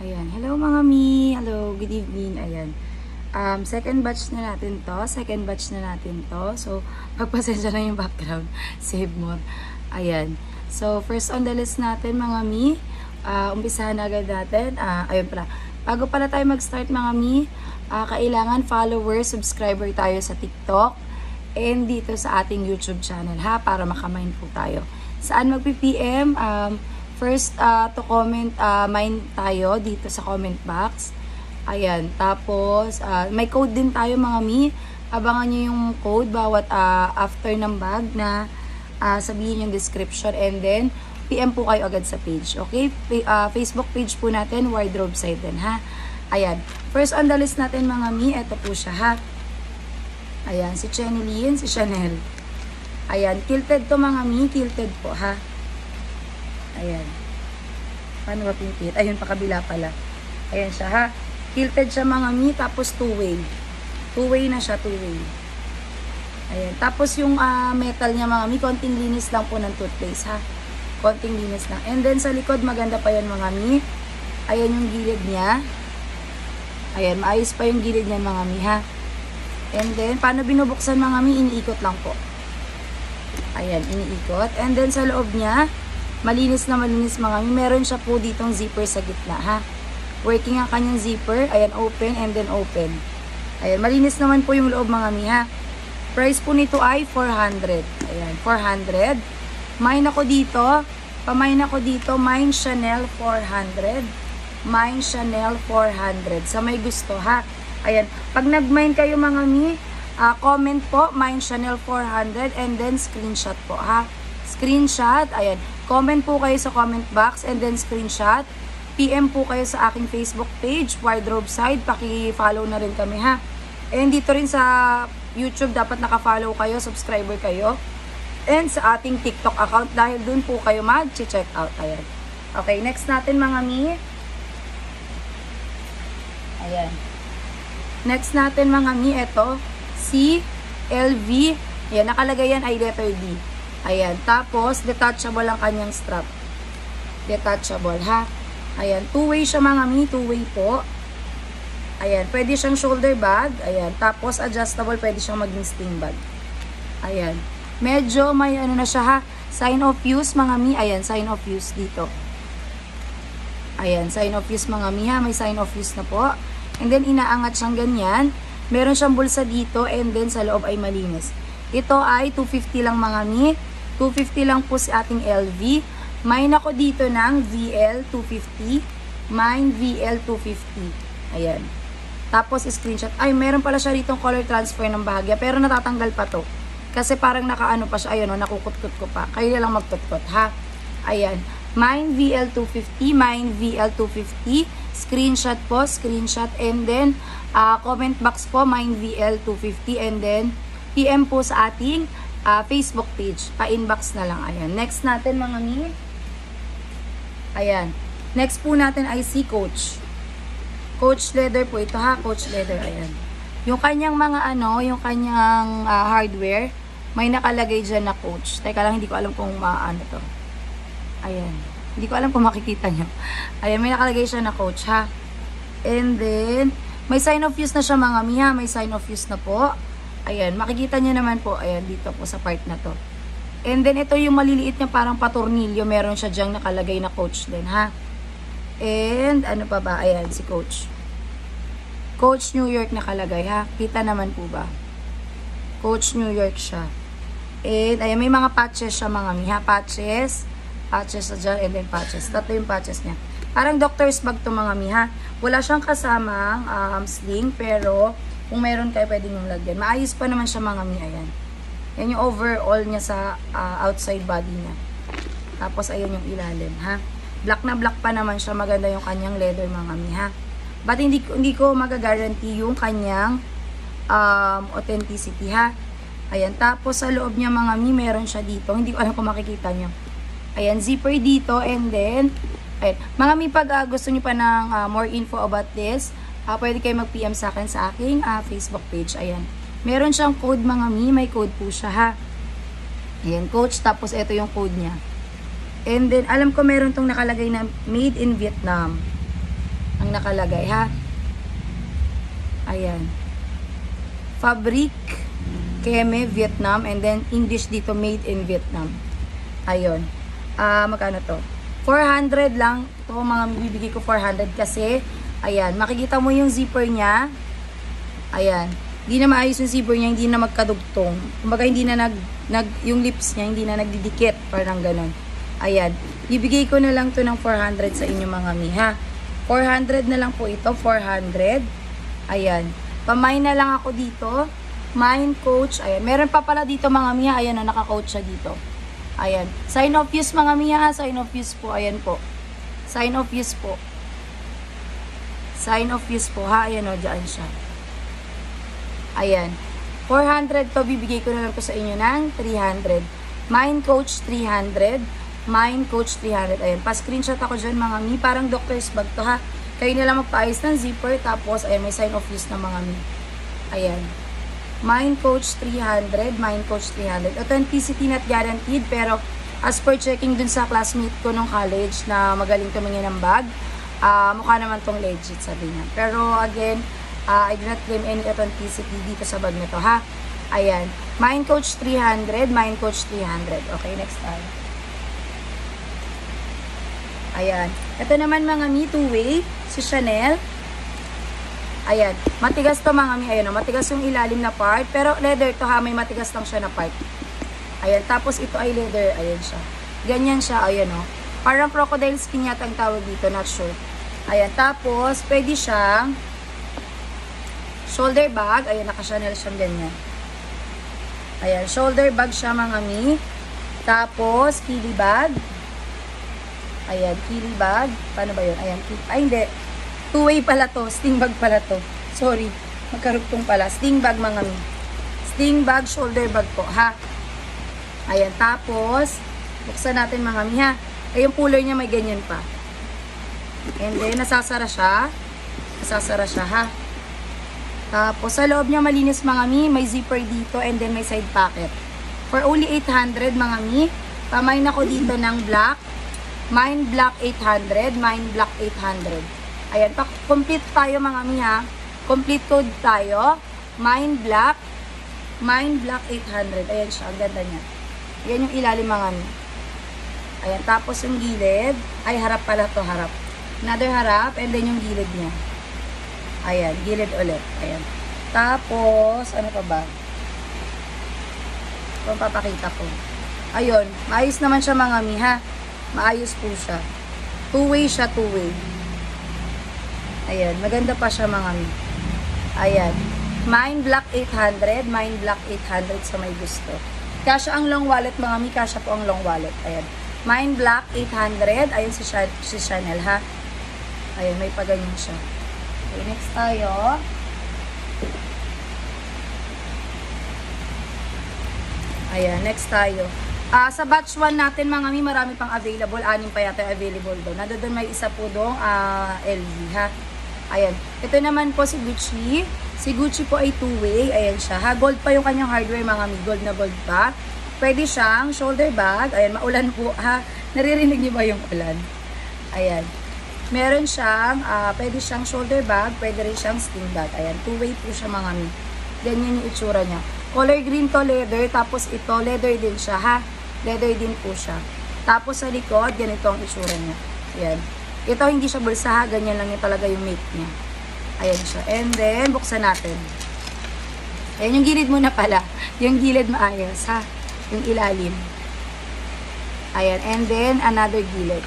Ayan. Hello mga mi. Hello. Good evening. Ayan. Second batch na natin to. So, pagpasensya na yung background. Save more. Ayan. So, first on the list natin mga mi. Umpisahan na agad natin. Ayun pala. Bago pala tayo mag-start mga mi, kailangan follower, subscriber tayo sa TikTok and dito sa ating YouTube channel ha, para makamind po tayo. Saan mag-PM? First, to comment, mine tayo dito sa comment box. Ayan. Tapos, may code din tayo mga mi. Abangan nyo yung code bawat after ng bag na sabihin yung description. And then, PM po kayo agad sa page. Okay? Facebook page po natin, wardrobe side din ha. Ayan. First on the list natin mga mi, eto po siya ha. Ayan. Si Chenilyn, si Chanel. Ayan. Kilted to mga mi. Kilted po ha. Ayan. Paano ba pinkit? Ayun, pakabila pala. Ayan siya ha. Kilted siya mga mi, tapos two-way. Two-way na siya, two-way. Ayan. Tapos yung metal niya mga mi, konting linis lang po ng toothpaste ha. Konting linis lang. And then sa likod, maganda pa yan mga mi. Ayan yung gilid niya. Ayan, maayos pa yung gilid niya mga mi ha. And then, paano binubuksan mga mi? Iniikot lang po. Ayan, iniikot. And then sa loob niya, malinis na malinis mga mi. Meron siya po ditong zipper sa gitna ha. Working ang kanyang zipper. Ayan, open and then open. Ayan, malinis naman po yung loob mga mi ha. Price po nito ay 400. Ayan, 400. Mine ako dito. Pamine ako dito. Mine Chanel 400. Mine Chanel 400. Sa may gusto ha. Ayan, pag nag-mine kayo mga mi, comment po, Mine Chanel 400 and then screenshot po ha. Screenshot, ayan. Comment po kayo sa comment box and then screenshot. PM po kayo sa aking Facebook page, Wardrobe Side. Paki-follow na rin kami ha. And dito rin sa YouTube, dapat naka-follow kayo, subscriber kayo. And sa ating TikTok account, dahil dun po kayo mag-check out. Ayan. Okay, next natin mga mi. Ayan. Next natin mga mi, ito, si LV. Ayan, nakalagay yan ay letter D. Ayan, tapos detachable ang kanyang strap. Detachable ha. Ayan, two-way siya mga mi, two-way po. Ayan, pwede siyang shoulder bag. Ayan, tapos adjustable, pwede siyang maging sling bag. Ayan, medyo may ano na siya ha. Sign of use mga mi. Ayan, sign of use dito. Ayan, sign of use mga mi ha. May sign of use na po. And then, inaangat siyang ganyan. Meron siyang bulsa dito and then sa loob ay malinis. Ito ay 250 lang mga mi. 250 lang po si ating LV. Mine ako dito ng VL250. Mine VL250. Ayan. Tapos, screenshot. Ay, meron pala siya ditong color transfer ng bahagya. Pero natatanggal pa to. Kasi parang nakaano pa siya. Ayun o, nakukut-kut ko pa. Kayo na lang magkut-kut ha. Ayan. Mine VL250. Mine VL250. Screenshot po. Screenshot. And then, comment box po. Mine VL250. And then, PM po sa ating Facebook page. Pa-inbox na lang. Ayan. Next natin mga mi. Ayan. Next po natin ay si Coach. Coach leather po ito ha. Coach leather. Ayan. Yung kanyang mga ano, yung kanyang hardware, may nakalagay dyan na Coach. Teka lang, hindi ko alam kung maano to. Ayan. Hindi ko alam kung makikita nyo. Ayan, may nakalagay siya na Coach ha. And then, may sign of use na siya mga mi ha. May sign of use na po. Ayan, makikita nyo naman po. Ayan, dito po sa part na to. And then, ito yung maliliit niya parang patornilyo. Meron siya dyang nakalagay na Coach din, ha? And, ano pa ba? Ayan, si Coach. Coach New York nakalagay, ha? Kita naman po ba? Coach New York siya. And, ayan, may mga patches siya, mga mi, ha? Patches. Patches na dyan, and then patches. Tatlo yung patches niya. Parang doctor's bag to mga mi, ha? Wala siyang kasamang sling, pero kung meron kayo, pwede nyo lagyan. Maayos pa naman siya mga mi. Ayan. Yan yung overall niya sa outside body niya. Tapos, ayan yung ilalim, ha? Black na black pa naman siya. Maganda yung kanyang leather mga mi, ha? But hindi ko magagaranti yung kanyang authenticity, ha? Ayan. Tapos, sa loob niya mga mi, meron siya dito. Hindi ko alam kung makikita nyo. Ayan, zipper dito. And then, ayan. Mga mi, pag gusto nyo pa ng more info about this, pwede kayo mag-PM sa akin sa aking Facebook page. Ayan. Meron siyang code mga mi. May code po siya ha. Ayan, Coach. Tapos ito yung code niya. And then, alam ko meron tong nakalagay na Made in Vietnam. ang nakalagay, ha? Ayan. Fabric, Keme, Vietnam. And then, English dito, made in Vietnam. Ayun. Magkano to? 400 lang. Ito, mga bibigay ko 400 kasi, ayan, makikita mo yung zipper niya. Ayan. Hindi na maayos yung zipper niya, hindi na magkadugtong. Kumbaga, hindi na yung lips niya, hindi na nagdidikit. Parang ganon. Ayan. Bibigay ko na lang to ng 400 sa inyo mga mi, ha? 400 na lang po ito, 400. Ayan. Pamay na lang ako dito. Mind coach. Ayan. Meron pa pala dito mga mi, ha? Ayan na, naka-coach siya dito. Ayan. Sign of use mga mi, ha? Sign of use po. Ayan po. Sign of use po. Sign of use po, ha? Ayan o, dyan siya. Ayan. 400 to, bibigay ko na lang po sa inyo ng 300. Mind coach 300. Mind coach 300. Ayan. Pa-screenshot ako dyan mga mi. Parang doctor's bag to, ha? Kayo na lang magpaayos ng zipper. Tapos, ayan, may sign of use na mga mi. Ayan. Mind coach 300. Mind coach 300. Authenticity not guaranteed. Pero, as per checking dun sa classmate ko nung college na magaling tumingin ng bag, mukha naman tong legit, sabi niya. Pero, again, I do not claim any authenticity dito sa bag na to, ha? Ayan. Mind coach 300. Mind coach 300. Okay, next time. Ayan. Ito naman mga mi, two-way. Si Chanel. Ayan. Matigas to mga mi. Ayan o. Matigas yung ilalim na part. Pero leather to ha. May matigas lang siya na part. Ayan. Tapos ito ay leather. Ayan siya. Ganyan siya. Ayan o. Parang crocodile skin yata ang tawag dito. Not sure. Ayan. Tapos, pwede siyang shoulder bag. Ayan. Naka-Chanel siyang ganyan. Ayan. Shoulder bag siya mga mi. Tapos, kili bag. Ayan, kili bag. Paano ba yun? Ayan, ay hindi. Two-way pala to. Sting bag pala to. Sorry. Magkarugtong pala. Sting bag mga mi. Sting bag, shoulder bag po, ha? Ayan, tapos, buksan natin mga mi, ha? Ay, yung puller niya may ganyan pa. And then, nasasara siya. Nasasara siya, ha? Tapos, sa loob niya malinis mga mi. May zipper dito and then may side pocket. For only 800 mga mi. Pamay na ko dito ng black. Mind Black 800, Mind Black 800. Ayan, complete tayo mga mi, ha. Complete code tayo. Mind Black 800. Ayan siya, ang ganda niya. Ayan yung ilalim mga mi. Ayan, tapos yung gilid. Ay, harap pala to, harap. Another harap, and then yung gilid niya. Ayan, gilid ulit. Ayan. Tapos, ano pa ba? Ito ang papakita ko. Ayun, maayos naman siya mga mi, ha. Maayos po siya. Two-way siya, two-way. Ayan, maganda pa siya mga mi. Ayan. Mind Black 800, Mind Black 800 sa may gusto. Kasya ang long wallet mga mi, kasya po ang long wallet. Ayan. Mind Black 800, ayun si Chanel, ha. Ayan, may paganyan siya. Okay, next tayo. Ayan, next tayo. Sa batch 1 natin mga mi, marami pang available. 6 pa yata available doon. Doon may isa po doon, LV, ha. Ayan. Ito naman po si Gucci. Si Gucci po ay two-way. Ayan siya, ha. Gold pa yung kanyang hardware mga mi. Gold na gold pa. Pwede siyang shoulder bag. Ayan, maulan po, ha. Naririnig niyo ba yung ulan? Ayan. Meron siyang, pwede siyang shoulder bag. Pwede rin siyang sling bag. Ayan, two-way po siya mga mi. Ganyan yung itsura niya. Color green to leather. Tapos ito, leather din siya, ha. Leather din po siya. Tapos sa likod, ganito ang itsura niya. Ayan. Ito hindi siya bulsa, ha. Ganyan lang yung talaga yung make niya. Ayan siya. And then, buksan natin. Ayan, yung gilid muna pala. Yung gilid maayos, ha. Yung ilalim. Ayan. And then, another gilid.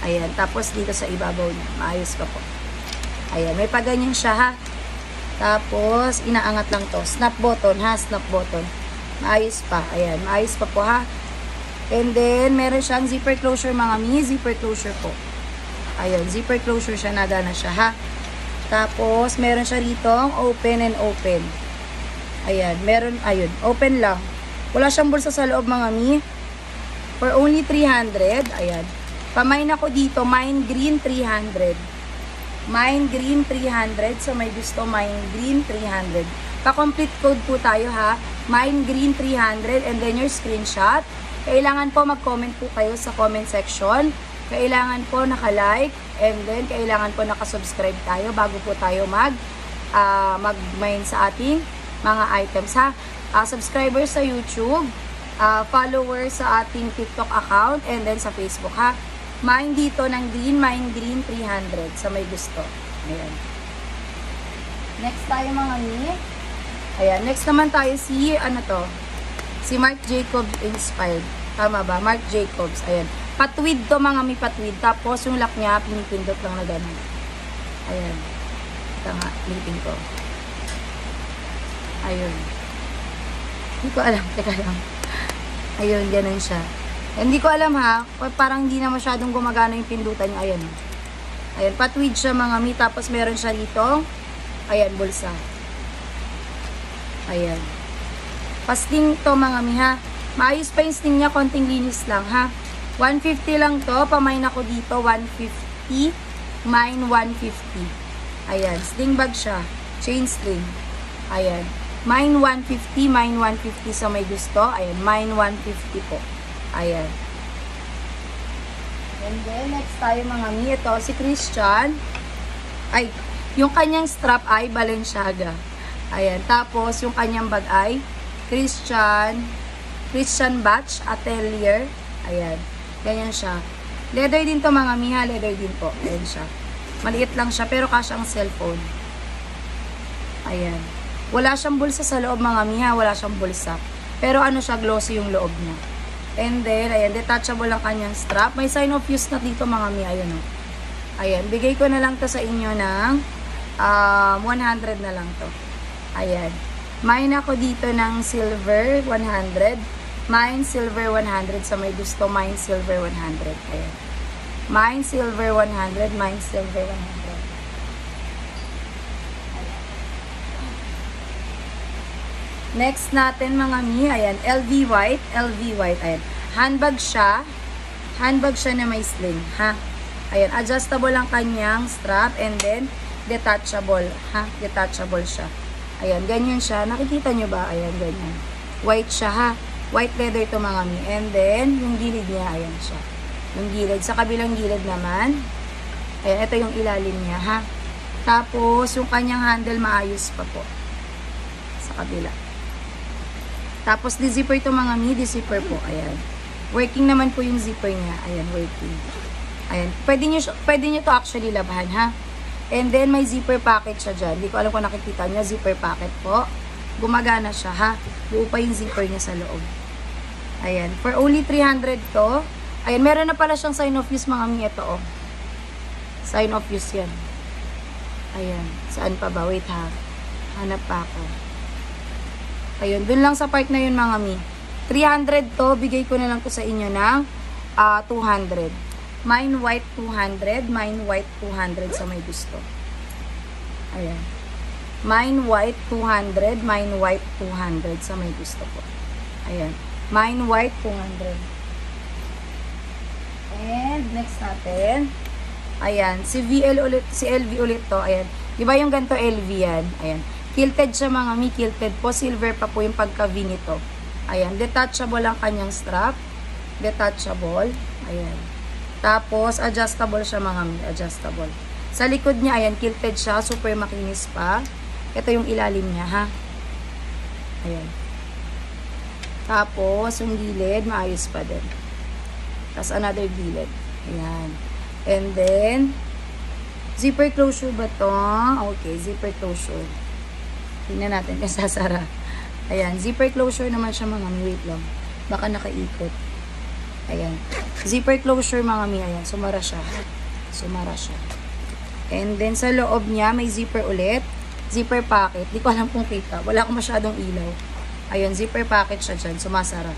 Ayan. Tapos dito sa ibabaw niya. Maayos pa po. Ayan. May paganyan siya, ha. Tapos, inaangat lang to. Snap button, ha. Snap button. Maayos pa. Ayan. Maayos pa po, ha. And then, meron siyang zipper closure, mga mi. Zipper closure po. Ayan. Zipper closure siya. Nagana siya, ha. Tapos, meron siya rito. Open and open. Ayan. Meron, ayun. Open lang. Wala siyang bulsa sa loob, mga mi. For only 300. Ayan. Pamain ako dito. Mine green 300. Mine green 300. So, may gusto mine green 300. Pa-complete code po tayo, ha. Mine green 300 and then your screenshot. Kailangan po mag-comment po kayo sa comment section kailangan po naka-like and then kailangan po naka-subscribe tayo bago po tayo mag-mine sa ating mga items ha. Subscribers sa YouTube, followers sa ating TikTok account and then sa Facebook ha. Mine dito ng green, mine green 300 sa may gusto. Ayan. Next tayo mga mi. Ayan, next naman tayo si si Marc Jacobs Inspired. Tama ba? Marc Jacobs. Ayan. Patwid to mga mi, patwid. Tapos yung lock niya, pinipindot lang na ganun. Ayan. Ito nga, pinipin ko. Ayun. Hindi ko alam. Teka lang. Ayun, ganun siya. Hindi ko alam ha. Parang hindi na masyadong gumagana yung pindutan niya. Ayan. Ayan, patwid siya mga mi. Tapos meron siya dito. Ayan, bulsa. Ayan. Pasting to mga mi ha. Maayos pa yung sting niya. Konting linis lang ha. 150 lang to. Pamain ako dito. 150. Mine 150. Ayan. Sling bag siya. Chain string. Ayan. Mine 150. Mine 150 sa may gusto. Ayan. Mine 150 po. Ayan. And then, next tayo mga mi. Ito, si Christian. Ay, yung kanyang strap ay Balenciaga. Ayan. Tapos, yung kanyang bag ay Christian Batch Atelier. Ayan. Ganyan siya. Leather din to mga miha. Leather din po. Ayan siya. Maliit lang siya pero kasyang cellphone. Ayan. Wala siyang bulsa sa loob mga miha. Wala siyang bulsa. Pero ano siya, glossy yung loob niya. And then, ayan. Detachable ang kanyang strap. May sign of use na dito mga miha. Ayan o. Ayan. Bigay ko na lang to sa inyo ng 100 na lang to. Ayan. Mine ako dito ng silver 100. Mine silver 100 sa may gusto. Mine silver 100. Ayan. Mine silver 100. Mine silver 100. Ayan. Next natin mga mi. Ayan. LV white. LV white. Ayan. Handbag siya. Handbag siya na may sling. Ha? Ayan. Adjustable ang kanyang strap. And then, detachable. Ha? Detachable siya. Ayan. Ganyan siya. Nakikita nyo ba? Ayan. Ganyan. White siya ha. White leather ito mga mi. And then, yung gilid niya, ayan siya. Yung gilid. Sa kabilang gilid naman, ayan, ito yung ilalim niya, ha. Tapos, yung kanyang handle, maayos pa po. Sa kabila. Tapos, di-zipper ito mga mi. Di-zipper po, ayan. Working naman po yung zipper niya. Ayan, working. Ayan. Pwede nyo to actually labahan, ha. And then, may zipper pocket siya dyan. Hindi ko alam kung nakikita nyo. Zipper pocket po. Gumagana siya, ha. Buo pa yung zipper niya sa loob. Ayan. For only 300 to. Ayan. Meron na pala siyang sign of use mga mi. Ito, oh. Sign of use yan. Ayan. Saan pa ba? Wait, ha. Hanap pa ako. Ayun. Dun lang sa part na yun mga mi. 300 to. Bigay ko na lang to sa inyo ng 200. Mine white 200. Mine white 200 sa may gusto. Ayan. Mine white 200. Mine white 200 sa may gusto po. Ayan. Mine white 200. And next natin. Ayan. Si LV ulit to. Ayan. Diba yung ganito LV yan? Ayan. Kilted siya mga mi. Kilted po. Silver pa po yung pagka-V nito. Ayan. Detachable ang kanyang strap. Detachable. Ayan. Tapos, adjustable siya mga mi. Adjustable. Sa likod niya, ayan. Kilted siya. Super makinis pa. Ito yung ilalim niya, ha? Ayan. Tapos, yung gilid, maayos pa din. Tapos, another gilid. Ayan. And then, zipper closure ba to? Okay, zipper closure. Tingnan natin kung sasara. Ayan, zipper closure naman siya mga mi. Wait lang. Baka nakaikot. Ayan. Zipper closure mga mi. Ayan, sumara siya. Sumara siya. And then, sa loob niya, may zipper ulit. Zipper pocket. Di ko alam kung kita. Wala akong masyadong ilaw. Ayun, zipper pocket siya dyan. Sumasara.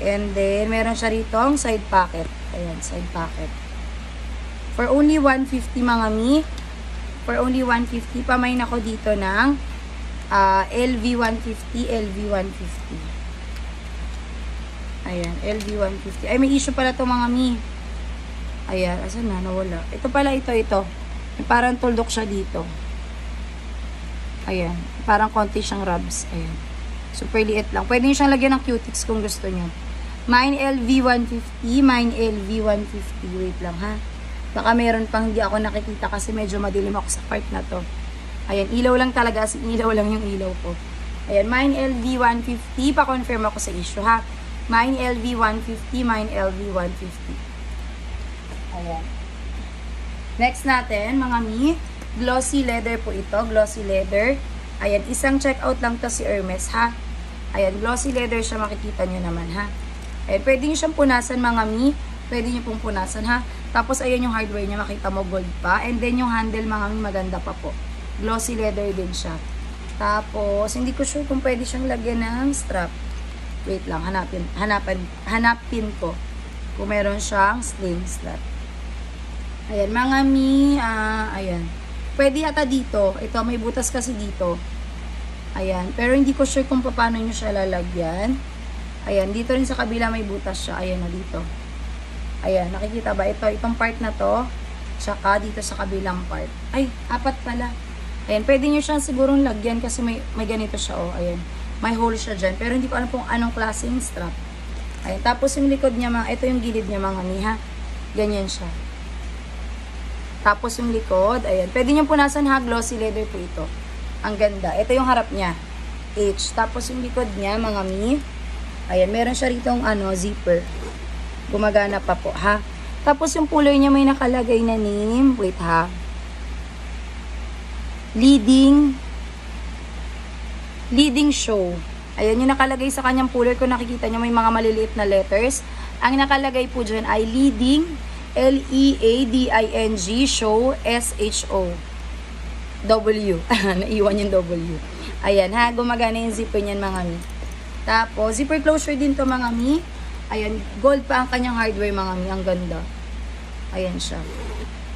And then, meron siya rito ang side pocket. Ayan, side pocket. For only 150 mga mi. For only 150. Pamain ako dito ng LV 150. LV 150. Ayan, LV 150. Ay, may issue pala to mga mi. Ayan, asan na? Nawala. Ito pala, ito. Parang tuldok siya dito. Ayan. Parang konti siyang rubs. Ayan. Super liit lang. Pwede nyo siyang lagyan ng cutex kung gusto nyo. Mine LV 150. Mine LV 150. Wait lang ha. Baka meron pang hindi ako nakikita kasi medyo madilim ako sa part na to. Ayan, ilaw lang talaga. Ilaw lang yung ilaw ko. Ayan, Mine LV 150. Pa-confirm ako sa issue ha. Mine LV 150. Mine LV 150. Ayan. Next natin, mga mi. Glossy leather po ito. Glossy leather. Ayan, isang checkout lang to si Hermes ha. Ayan, glossy leather siya, makikita nyo naman ha. Ayan, pwede nyo siyang punasan mga mi. Pwede nyo pong punasan ha. Tapos ayan yung hardware niya, makita mo gold pa. And then yung handle mga mi, maganda pa po. Glossy leather din siya. Tapos, hindi ko sure kung pwede siyang lagyan ng strap. Wait lang, hanapin ko. Kung meron siyang sling strap. Ayan, mga mi, ayan. Pwede yata dito. Ito, may butas kasi dito. Ayan. Pero hindi ko sure kung paano nyo siya lalagyan. Ayan. Dito rin sa kabila may butas siya. Ayan na dito. Ayan. Nakikita ba? Itong part na to. Tsaka dito sa kabilang part. Ay, apat pala. Ayan. Pwede nyo siyang sigurong lagyan kasi may ganito siya. Oh. Ayan. May hole siya dyan. Pero hindi ko alam kung anong klaseng strap. Ayan. Tapos yung likod niya, ito yung gilid niya mga niha. Ganyan siya. Tapos yung likod, ayan. Pwede nyo punasan ha, glossy leather po ito. Ang ganda. Ito yung harap niya. H. Tapos yung likod niya, mga mi. Ayan, meron siya rito zipper. Gumagana pa po, ha. Tapos yung puloy niya may nakalagay na name. Wait ha. Leading show. Ayan yung nakalagay sa kanyang puloy. Kung nakikita nyo, may mga maliliit na letters. Ang nakalagay po dyan ay leading Leading show SHO W. Naiwan yung W. Ayan ha, gumagana yung zipper niyan mga mi. Tapos, zipper closure din to mga mi. Ayan, gold pa ang kanyang hardware mga mi. Ang ganda. Ayan siya.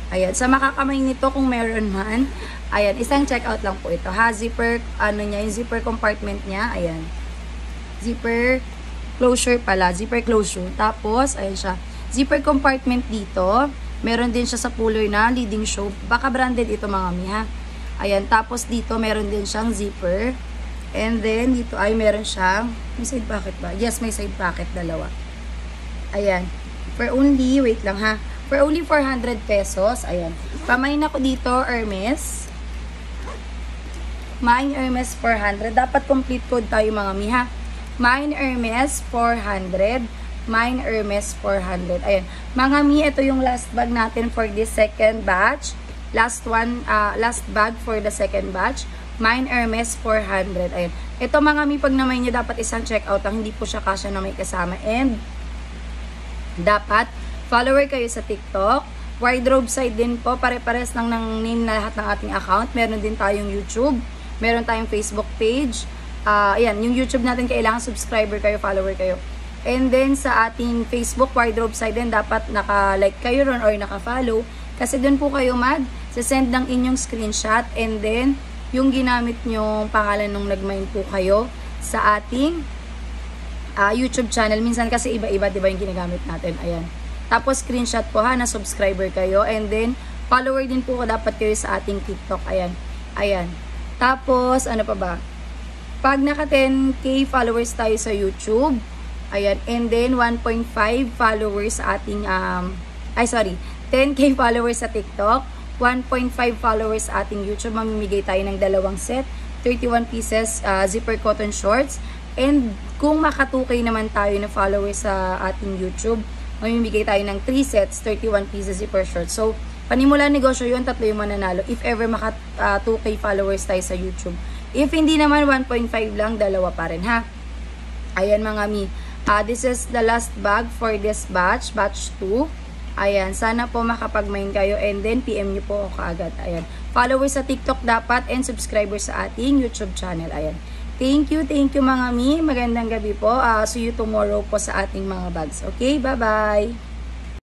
Ayan, sa makakamay nito kung meron man. Ayan, isang checkout lang po ito ha. Zipper, yung zipper compartment niya. Ayan. Zipper closure pala. Zipper closure. Tapos, ayan siya. Zipper compartment dito. Meron din siya sa puloy na leading show. Baka branded ito mga mi ha. Ayan. Tapos dito meron din siyang zipper. And then dito ay meron siyang may side pocket ba? Yes, may side pocket dalawa. Ayan. For only, wait lang ha. For only 400 pesos. Ayan. Pamain ako dito, Hermes. Mine Hermes 400. Dapat complete code tayo mga mi ha. Mine Hermes 400. Mine Hermes 400. Ayan. Mga mi, ito yung last bag natin for this second batch. Last bag for the second batch. Mine Hermes 400. Ayan. Ito mga mi, pag naman nyo, dapat isang checkout lang. Hindi po siya kasya na may kasama. And, dapat, follower kayo sa TikTok. Wardrobe side din po. Pare-pares lang ng name na lahat ng ating account. Meron din tayong YouTube. Meron tayong Facebook page. Ayan, yung YouTube natin, kailangan subscriber kayo, follower kayo. And then, sa ating Facebook wardrobe side din, dapat naka-like kayo ron or naka-follow. Kasi dun po kayo send ng inyong screenshot. And then, yung ginamit nyong pangalan nung nag-mine po kayo sa ating YouTube channel. Minsan kasi iba-iba, diba yung ginagamit natin. Ayan. Tapos, screenshot po ha, na subscriber kayo. And then, follower din po dapat kayo sa ating TikTok. Ayan. Ayan. Tapos, ano pa ba? Pag naka 10k followers tayo sa YouTube, ayan, and then 1.5 followers sa ating 10k followers sa TikTok, 1.5 followers sa ating YouTube. Mamimigay tayo ng dalawang set, 31 pieces zipper cotton shorts. And kung maka 2k naman tayo na followers sa ating YouTube, mamimigay tayo ng 3 sets, 31 pieces zipper shorts. So, panimula negosyo yun, tatlo yung mananalo if ever maka 2k followers tayo sa YouTube. If hindi naman 1.5 lang, dalawa pa rin ha. Ayan mga mi. This is the last bag for this batch 2. Ayan, sana po makapag-mine kayo and then PM nyo po ako kaagad. Ayan, followers sa TikTok dapat and subscribers sa ating YouTube channel. Ayan, thank you mga mi. Magandang gabi po. See you tomorrow po sa ating mga bags. Okay, bye-bye!